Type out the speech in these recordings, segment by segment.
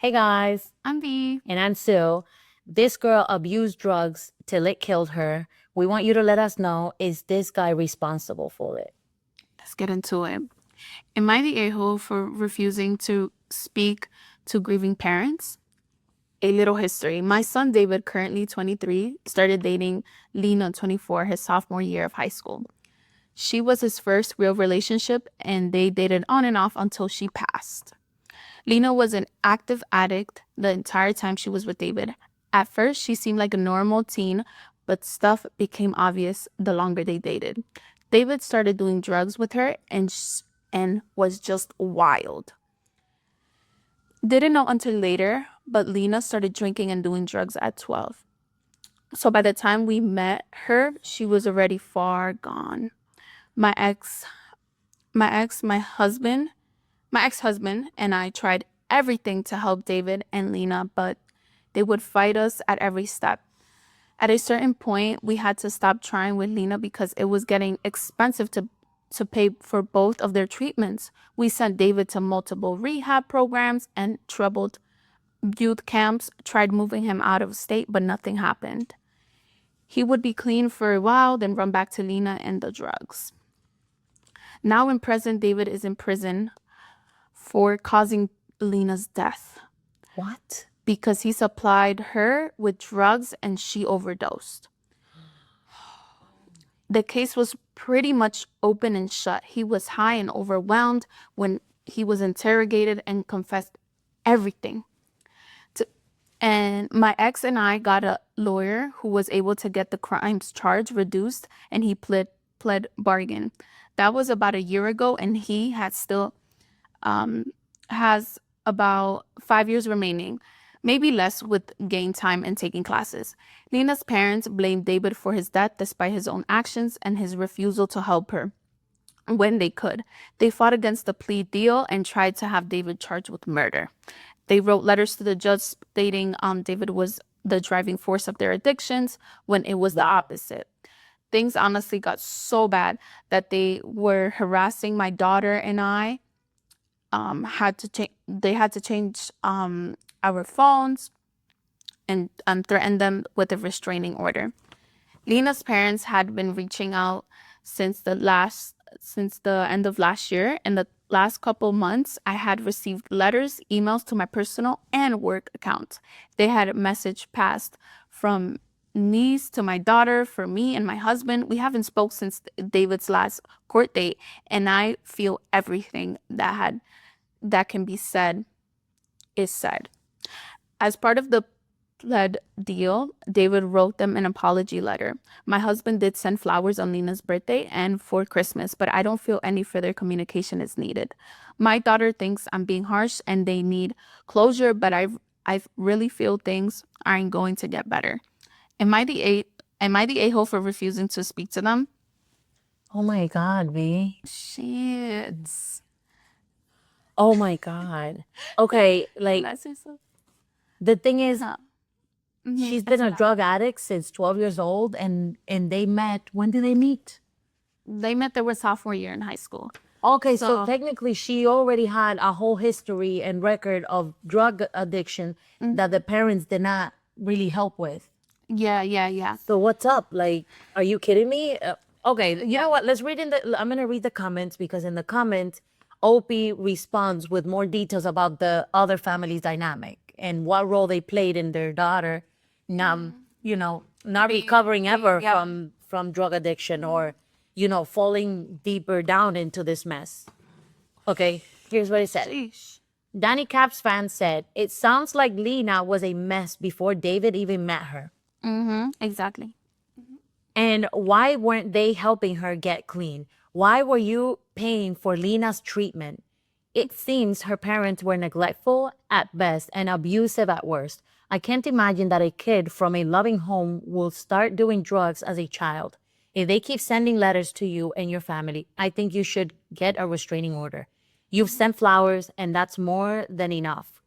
Hey guys, I'm Vi. and I'm Sue. This girl abused drugs till it killed her. We want you to let us know, is this guy responsible for it? Let's get into it. Am I the a-hole for refusing to speak to grieving parents? A little history. My son David, currently 23, started dating Lena, 24, his sophomore year of high school. She was his first real relationship, and they dated on and off until she passed. Lena was an active addict the entire time she was with David. At first, she seemed like a normal teen, but stuff became obvious the longer they dated. David started doing drugs with her and was just wild. Didn't know until later, but Lena started drinking and doing drugs at 12. So by the time we met her, she was already far gone. My ex, my husband, my ex-husband and I tried everything to help David and Lena, but they would fight us at every step. At a certain point, we had to stop trying with Lena because it was getting expensive to pay for both of their treatments. We sent David to multiple rehab programs and troubled youth camps, tried moving him out of state, but nothing happened. He would be clean for a while, then run back to Lena and the drugs. Now in present, David is in prison for causing Lena's death What? because he supplied her with drugs and she overdosed. The case was pretty much open and shut. He was high and overwhelmed when he was interrogated and confessed everything. And my ex and I got a lawyer who was able to get the crimes charge reduced, and he pled bargain. That was about a year ago, and he has about 5 years remaining, maybe less with gain time and taking classes. Nina's parents blamed David for his death despite his own actions and his refusal to help her when they could. They fought against the plea deal and tried to have David charged with murder. They wrote letters to the judge stating David was the driving force of their addictions when it was the opposite. Things honestly got so bad that they were harassing my daughter and I. They had to change our phones and threaten them with a restraining order. Lena's parents had been reaching out since the end of last year. In the last couple months, I had received letters, emails to my personal and work account. They had a message passed from niece to my daughter for me and my husband. We haven't spoke since David's last court date, and I feel everything that can be said is said. As part of the pled deal, David wrote them an apology letter. My husband did send flowers on Lena's birthday and for Christmas, but I don't feel any further communication is needed. My daughter thinks I'm being harsh and they need closure, but I really feel things aren't going to get better. Am I the a-hole for refusing to speak to them? Oh my God, V. Shit. Oh my God. Okay, like That's so. the thing is, she's been That's a what drug addict since 12 years old, and they met. When did they meet? they met. They were sophomore year in high school. Okay, so So technically she already had a whole history and record of drug addiction that the parents did not really help with. yeah. So what's up? Like, are you kidding me? Okay, you know what? Let's read I'm gonna read the comments because in the comments, Opie responds with more details about the other family's dynamic and what role they played in their daughter, not not recovering ever from drug addiction or falling deeper down into this mess. Okay, here's what it said. Sheesh. Danny Caps fan said, "It sounds like Lena was a mess before David even met her. Exactly. And why weren't they helping her get clean? Why were you paying for Lena's treatment? It seems her parents were neglectful at best and abusive at worst. I can't imagine that a kid from a loving home will start doing drugs as a child. If they keep sending letters to you and your family, I think you should get a restraining order. You've sent flowers, and that's more than enough.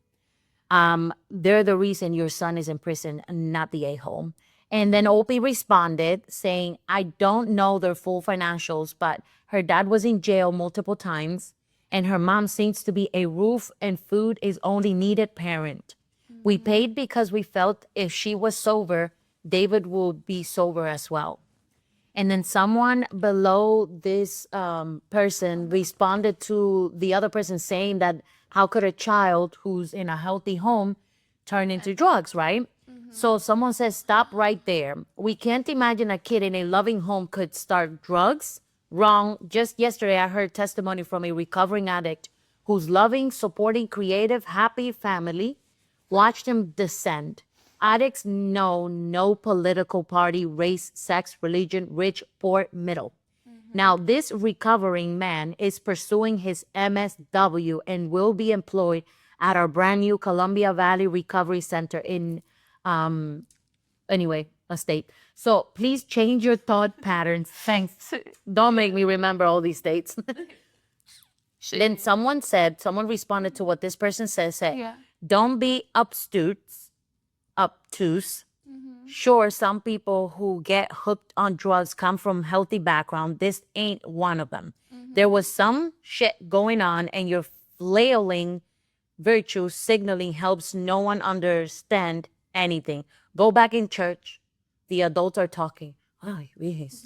They're the reason your son is in prison, not the a-hole." And then Opie responded saying, "I don't know their full financials, but her dad was in jail multiple times. And her mom seems to be a roof and food is only needed parent. We paid because we felt if she was sober, David would be sober as well. And then someone below this person responded to the other person saying that how could a child who's in a healthy home turn into drugs, right? So someone says, stop right there. We can't imagine a kid in a loving home could start drugs. Wrong. Just yesterday, I heard testimony from a recovering addict whose loving, supporting, creative, happy family watched him descend. Addicts know no political party, race, sex, religion, rich, poor, middle. Now, this recovering man is pursuing his MSW and will be employed at our brand new Columbia Valley Recovery Center in, anyway, a state. So please change your thought patterns. Thanks. Don't make me remember all these states. Then someone responded to what this person said, don't be obtuse. Sure, some people who get hooked on drugs come from healthy background. This ain't one of them. There was some shit going on and your flailing virtue signaling helps no one understand anything. Go back in church. The adults are talking. Ay,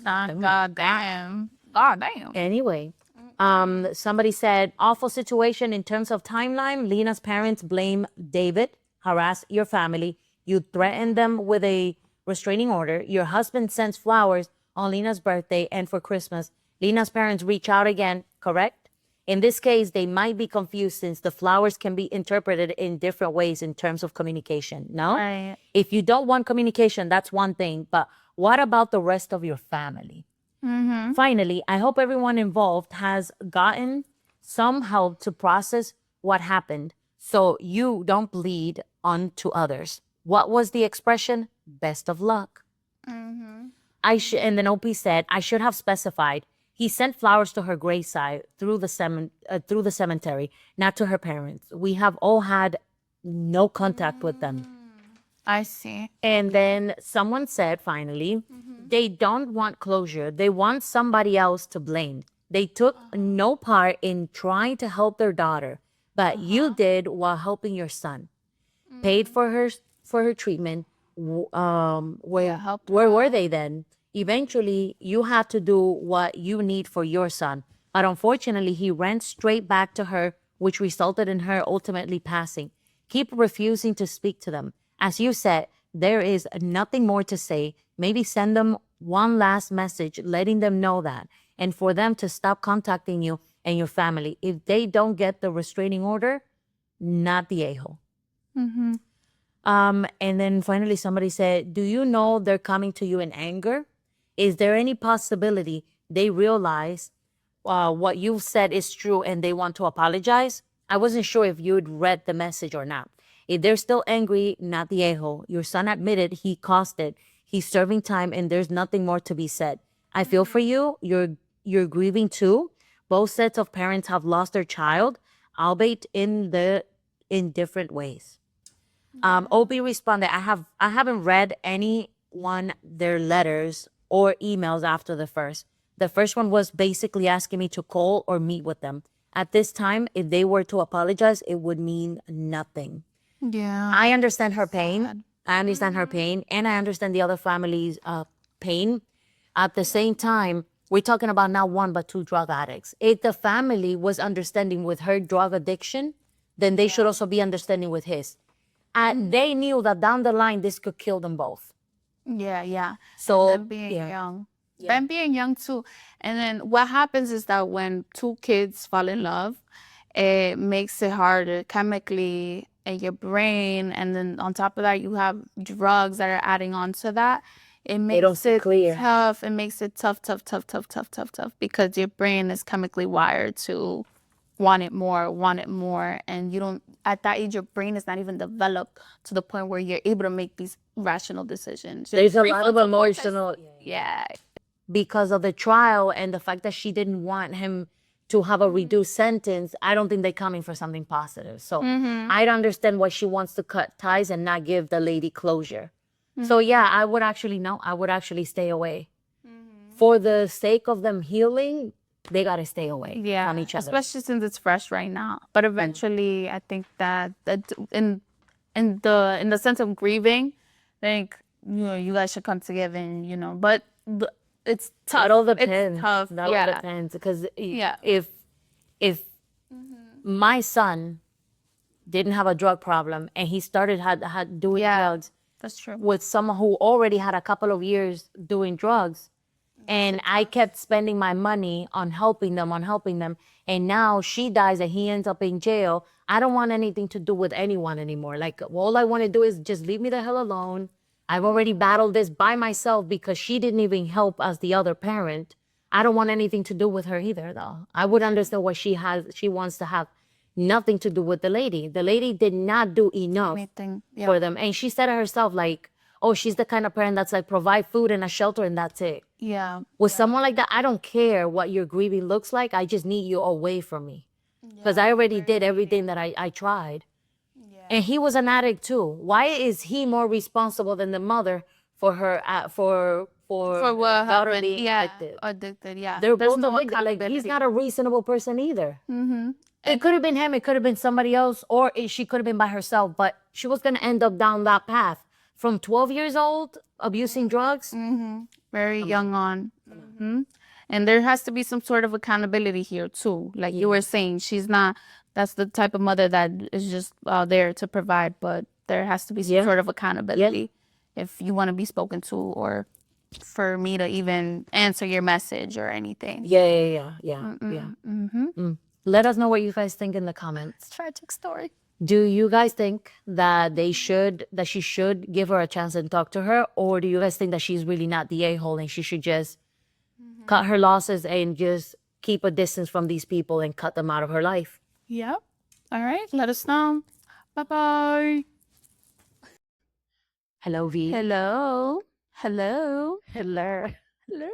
God damn. God damn. Anyway, somebody said, awful situation in terms of timeline. Lena's parents blame David, harass your family. You threaten them with a restraining order. Your husband sends flowers on Lena's birthday and for Christmas. Lena's parents reach out again, correct? In this case, they might be confused since the flowers can be interpreted in different ways in terms of communication, no? Right. If you don't want communication, that's one thing. But what about the rest of your family? Finally, I hope everyone involved has gotten some help to process what happened so you don't bleed onto others. What was the expression? Best of luck. And then OP said, I should have specified. He sent flowers to her graveside through the cemetery, not to her parents. We have all had no contact with them. I see. And then someone said, finally, they don't want closure. They want somebody else to blame. They took no part in trying to help their daughter, but you did while helping your son. Paid for her treatment. Where were they then? Eventually, you had to do what you need for your son. But unfortunately, he ran straight back to her, which resulted in her ultimately passing. Keep refusing to speak to them. As you said, there is nothing more to say. Maybe send them one last message, letting them know that, and for them to stop contacting you and your family. If they don't get the restraining order, not the a-hole. And then finally somebody said, do you know they're coming to you in anger? Is there any possibility they realize what you've said is true and they want to apologize? I wasn't sure if you'd read the message or not. If they're still angry, not the a-hole. Your son admitted he caused it. He's serving time and there's nothing more to be said. I feel for you. You're grieving too. Both sets of parents have lost their child, albeit in different ways. Obi responded, I haven't read anyone their letters or emails after the first. The first one was basically asking me to call or meet with them. At this time, if they were to apologize, it would mean nothing. Yeah. I understand her pain. I understand her pain, and I understand the other family's pain. At the same time, we're talking about not one but two drug addicts. If the family was understanding with her drug addiction, then they should also be understanding with his. And they knew that down the line, this could kill them both. Yeah. So, Them being young. Them being young too. And then what happens is that when two kids fall in love, it makes it harder chemically in your brain. And then on top of that, you have drugs that are adding on to that. It makes it clear. tough. It makes it tough because your brain is chemically wired to want it more. And you don't, at that age, your brain is not even developed to the point where you're able to make these rational decisions. There's a lot of emotional, Yeah. because of the trial and the fact that she didn't want him to have a reduced sentence. I don't think they're coming for something positive. So I don't understand why she wants to cut ties and not give the lady closure. So yeah, I would actually stay away. For the sake of them healing, they got to stay away from each other. Especially since it's fresh right now. But eventually, I think that in the sense of grieving, I think you guys should come together and But it's tough. It all depends. It's tough. That all depends because Yeah. if my son didn't have a drug problem and he started had doing drugs That's true. with someone who already had a couple of years doing drugs, and I kept spending my money on helping them, and now she dies and he ends up in jail. I don't want anything to do with anyone anymore. Like, all I want to do is just leave me the hell alone. I've already battled this by myself because she didn't even help as the other parent. I don't want anything to do with her either, though. I would understand why she wants to have nothing to do with the lady. The lady did not do enough for them. And she said it herself, like, oh, she's the kind of parent that's like, provide food and a shelter and that's it. Yeah. With someone like that, I don't care what your grieving looks like. I just need you away from me. Because I already did everything that I tried. And he was an addict too. Why is he more responsible than the mother for her for what happened? being addicted? Addicted. Yeah. They're There's both no addicted. Like, he's not a reasonable person either. Mm-hmm. It could have been him. It could have been somebody else, or she could have been by herself. But she was gonna end up down that path from 12 years old, abusing drugs. Very young on. And there has to be some sort of accountability here too. Like you were saying, she's not. That's the type of mother that is just there to provide, but there has to be some sort of accountability if you want to be spoken to, or for me to even answer your message or anything. Yeah. Let us know what you guys think in the comments. Tragic story. Do you guys think that she should give her a chance and talk to her, or do you guys think that she's really not the a-hole and she should just cut her losses and just keep a distance from these people and cut them out of her life? Yep. All right. Let us know. Bye-bye. Hello, V. Hello. Hello. Hello. Hello.